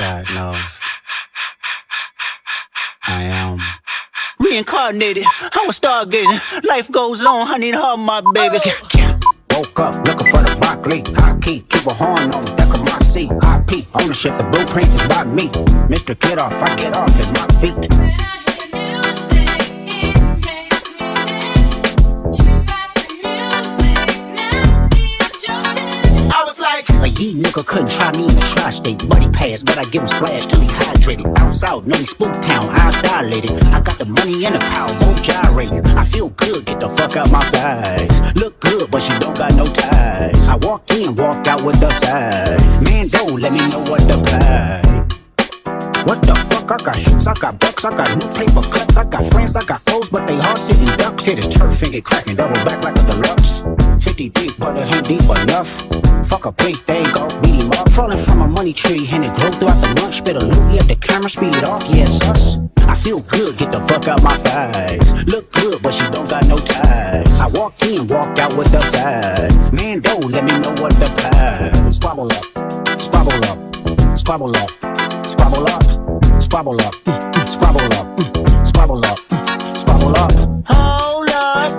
God knows. I am reincarnated. I was stargazing. Life goes on. I need her, my babies. Woke up looking for the broccoli. High key, keep a horn on deck of my seat. IP, ownership, the blueprint is by me. Mr. Get Off, I get off at my feet. A yee nigga couldn't try me in the tri-state. Buddy passed, but I give him splash till he hydrated. Bounce out, know me spook town, eyes dilated. I got the money and the power, both gyrating. I feel good, get the fuck out my thighs. Look good, but she don't got no ties. I walked in, walked out with the size. Man, don't let me know what the price. What the fuck? I got hits, I got bucks, I got new paper cuts, I got friends, I got foes, but they all sitting ducks. Hit his turf and get cracking, double back like a deluxe. 50 deep, but it ain't deep enough. Fuck a plate, they go, beat him up. Falling from a money tree, and it grew throughout the lunch. Spit a loogie at the camera, speed off, yes, us. I feel good, get the fuck out my thighs. Look good, but she don't got no ties. I walked in, walked out with the size. Man, don't let me know what the price. Squabble up, squabble up, squabble up, squabble up, squabble up, squabble up, squabble up, squabble up. Hold up.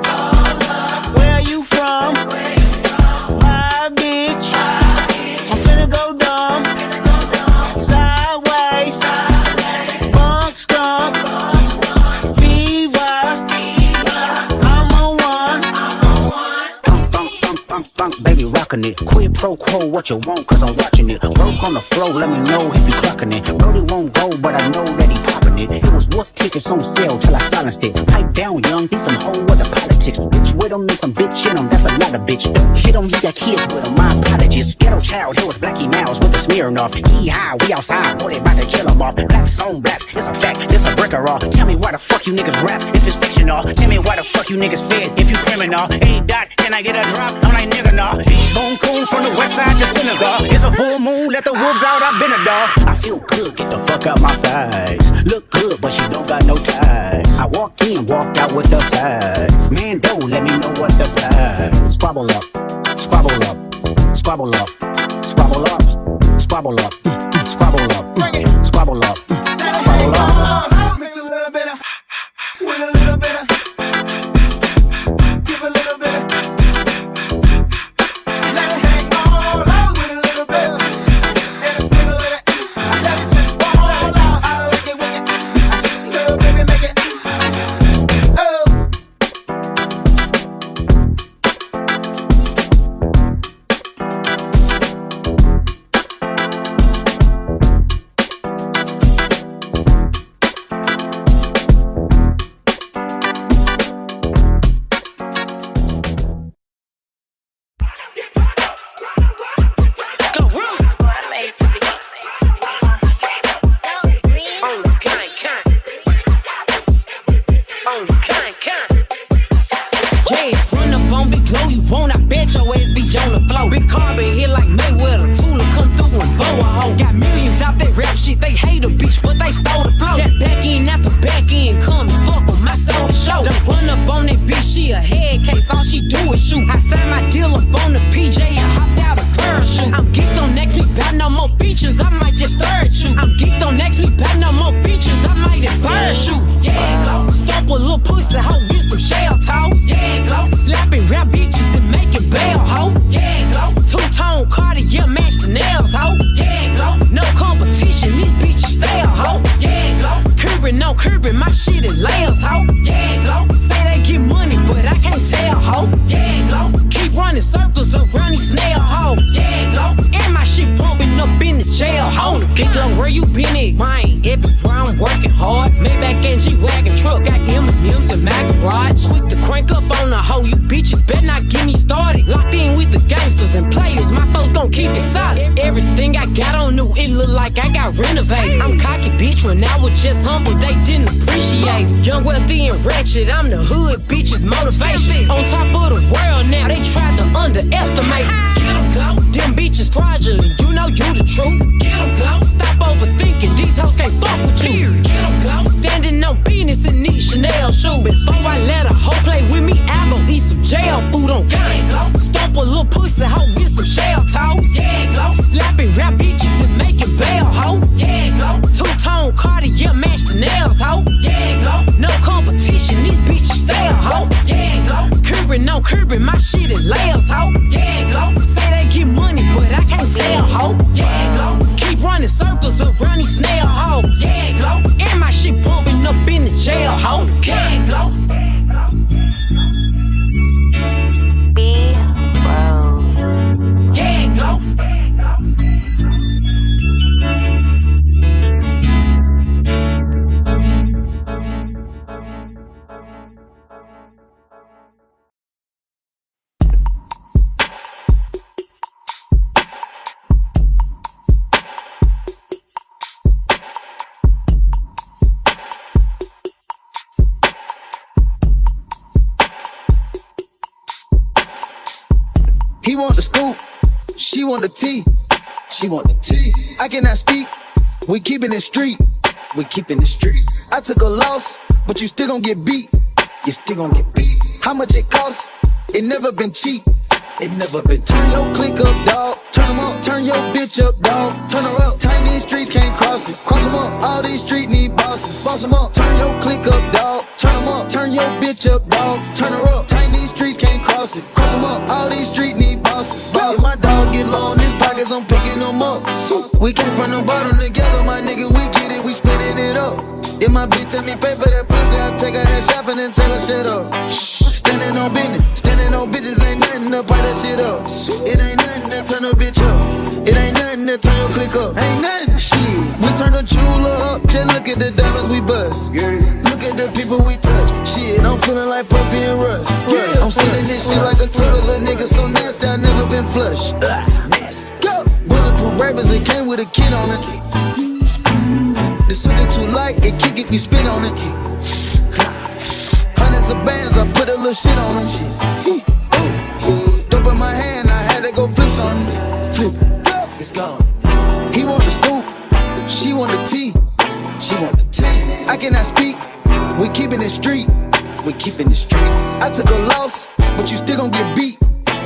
Where you from? My bitch. I'm finna go dumb. Sideways. Funk skunk. Fever. I'm on one. Thunk, baby, rockin' it. Quid pro quo, what you want, cause I'm watching it. Broke on the floor, let me know if you clockin' it. Brody won't go, but I know that he poppin' it. It was wolf tickets on sale till I silenced it. Pipe down, young, think some hoe with the politics. Bitch with him and some bitch in him, that's a lot of bitch. Don't hit him, he got kids with him, my apologies. Ghetto child, here was Blackie Mouse with the Smirnoff. High, we outside, boy, they bout to kill him off. Blacks on blacks, it's a fact, this a bricker off. Tell me why the fuck you niggas rap if it's fictional. Tell me why the fuck you niggas fed if you criminal. Hey, Dot, can I get a drop? I'm like, nigga, nah. Bone coon from the west side to Senegal. It's a full moon, let the wolves out, I've been a dog. I feel good, get the fuck out my thighs. Look good, but she don't got no ties. I walked in, walked out with the size. Man, don't let me know what the price. Squabble up, squabble up, squabble up, squabble up, squabble up, squabble up, squabble up, squabble up. Mix a little bit of, with a little bit of, give a little bit of, let it hang all out with a little bit of, and a sprinkle of it, let it just fall out. I like it when you, little baby, make it, oh. Yeah, run up on Big Glow, you won't, I bet your ass be on the floor. Big carbon hit like Mayweather, Tula come through and bow a hoe. Got millions out that rap shit, they hate a bitch, but they stole the flow. Got back in after back in, come and fuck em, I stole the show. Don't run up on that bitch, she a head case, all she do is shoot. I signed my deal up on the PJ and hopped out a parachute. I'm geeked on next week, bout no more beaches, I might just start you. I'm geeked on next week, bout no more beaches, I might just parachute. Yeah, glow, stomp a little pussy, hoe with some shell toe. Yeah, glow, slapping rap bitches and making bail, ho. Yeah, glow, two-tone Cartier match the nails, ho. Yeah, glow, no competition, these bitches stale, ho. Yeah, glow, curbing, no curbing, my shit is layers, ho. Yeah, glow, say they get money, but I can't tell, ho. Yeah, glow, keep running circles around these snail, ho. Yeah, glow, and my shit pumping up in the jail, ho. Big Glow, where you been at? Mine, everywhere I'm working hard. Maybach and G-Wagon truck, got M&M's in my garage. Quick to crank up on the hoe, you bitches better not get me started. Locked in with the gangsters and players, my folks gon' keep it solid. Everything I got on new, it look like I got renovated. I'm cocky, bitch, when I was just humble, they didn't appreciate. Young, wealthy, and ratchet, I'm the hood, bitches motivation. On top of the world now, they tried to underestimate. Get 'em, Glow, them bitches fraudulent, you know you the truth. Get 'em, Glow, stop overthinking, these hoes can't fuck with you. Get 'em, Glow, standing on business in these Chanel shoes. Before I let a hoe play with me, I go eat some jail food on game. Stomp a little pussy hoe with some shell toes. Yeah, Glow, slapping rap bitches and making bail, ho. Yeah, crib and my shit is layers, ho. Yeah, glow. Say they get money, but I can't tell, ho. Yeah, glow. Keep running circles around these snail, ho. Yeah, glow. And my shit pumping up in the jail, ho. Yeah, glow. Yeah, glow. He want the scoop, she want the tea. She want the tea. I cannot speak, we keepin' it street. We keepin' it street. I took a loss, but you still gon' get beat. You still gon' get beat. How much it costs? It never been cheap. It never been. Turn your click up, dawg. Turn 'em up. Turn your bitch up, dawg. Turn her up. Tight these streets can't cross it. Cross 'em up. All these streets need bosses. Boss 'em up. Turn your click up, dawg. Turn 'em up. Turn your bitch up, dawg. Turn her up. Tight these streets can't cross it. Cross 'em up. All these streets need bosses. If my dogs get low in his pockets, I'm picking them up. We came from the bottom together, my nigga. We get it. We splitting it up. If my bitch tell me pay for that pussy, I take her ass shopping and tell her shit up. Standing on business, standing on bitches, ain't nothing to pipe that shit up. It ain't nothing to turn a bitch up. It ain't nothing to turn your click up. Ain't nothing. Shit, we turn the jeweler up. Just look at the diamonds we bust. Look at the people we touch. Shit, I'm feeling like Puffy and Russ. I'm sending this shit like a turtle, little nigga so nasty, I never been flush. Bulletproof rappers, it came with a kid on it. The subject too light, it kick if you spin on it. Hundreds of bands, I put a little shit on them. Dope in my hand, I had to go flip on it. Flip, it's gone. He want the scoop, she want the tea. She want the tea. I cannot speak, we keepin' it street. We keepin' it street. I took a loss, but you still gon' get beat.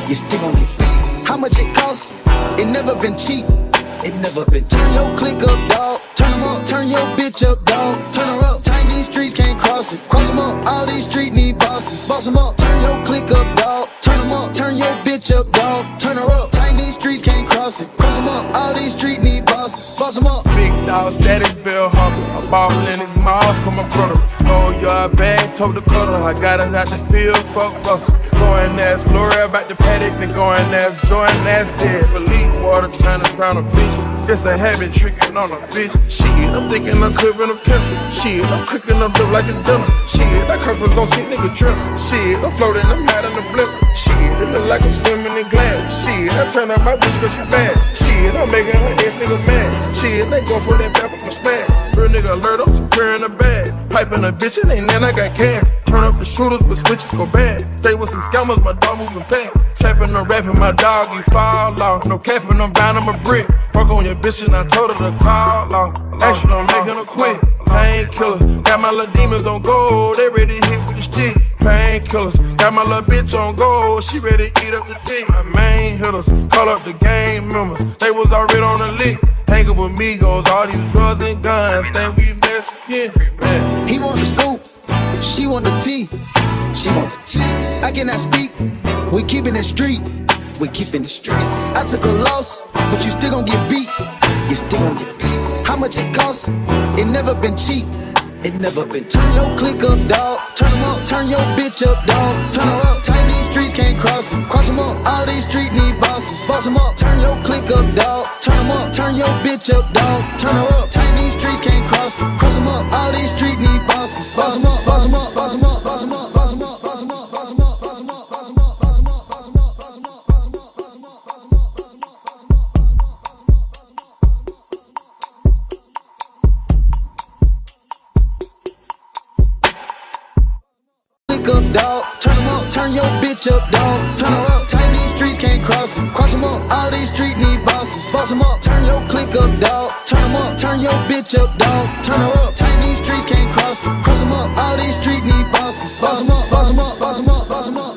You still gon' get beat. How much it costs? It never been cheap. It never been. Turn your click up, dawg. Turn 'em up. Turn your bitch up, dawg. Turn her up. Tight these streets can't cross it. Cross 'em up. All these streets need bosses. Boss 'em up. Turn your click up, dawg. Turn 'em up. Turn your bitch up, dawg. Turn her up. Tight these streets can't cross it. Cross 'em up. All these streets need bosses. Boss 'em up. Big dog, static bill hopper. I ballin' in his mouth for my brothers. Oh, yard bag, told the cutter. I got it out the field, fuck Russell. Going ass Gloria about the paddock, then going ass Jordan ass dead. Philippe water trying to drown a bitch. It's a habit tricking on a bitch. Shit, I'm thinking I'm clipping a pimp. Shit, I'm cooking up like a dinner. Shit, that curse was gon' see nigga trip. Shit, I'm floating, I'm hot in the blimp. Shit, it look like I'm swimming in glass. Shit, I turn out my bitch cause she bad. Shit, I'm making her ex nigga mad. Shit, they go for that pepper for smash. Real nigga alert up, wearing a bag. Piping a bitch, it ain't then I got cash. Turn up the shooters, but switches go bad. Stay with some scammers, my dog moving fast. Trapping and rapping, my dog, he fall off. No capping, I'm bound, I'm a brick. Fuck on your bitch and I told her to call off. Action, I'm making her quit. Painkillers, got my little demons on gold. They ready to hit with the stick. Painkillers, got my little bitch on gold. She ready to eat up the dick. My main hitters, call up the gang members. They was already on the lick. Hanging with Migos, all these drugs and guns. Think we mess again, man. He want the scoop, she want the tea. She want the tea. I cannot speak, we keepin' it street. We keepin' it street. I took a loss, but you still gon' get beat. You still gon' get beat. How much it costs? It never been cheap. It never been. Turn your click up, dawg. Turn 'em up. Turn your bitch up, dawg. Turn her up. Tight these streets can't cross it. Cross 'em up. All these streets need bosses. Boss 'em up. Turn your click up, dawg. Turn 'em up. Turn your bitch up, dawg. Turn her up. Tight these streets can't cross it. Cross 'em up. All these streets need bosses. Boss 'em up. Boss 'em up. Boss 'em up. Boss 'em up. Boss 'em up. Boss 'em up. Boss 'em up. Boss 'em up. Boss 'em up. Boss 'em up. Boss 'em up. Boss 'em up. Up, dog. Turn 'em up, turn your bitch up, dog. Turn her up, tight these streets can't cross it. Cross 'em up, all these streets need bosses. Boss 'em up, turn your click up, dog. Turn 'em up, turn your bitch up, dog. Turn her up, tight these streets can't cross it. Cross 'em up, all these streets need bosses. Boss 'em up, boss 'em up, boss 'em up, boss 'em up.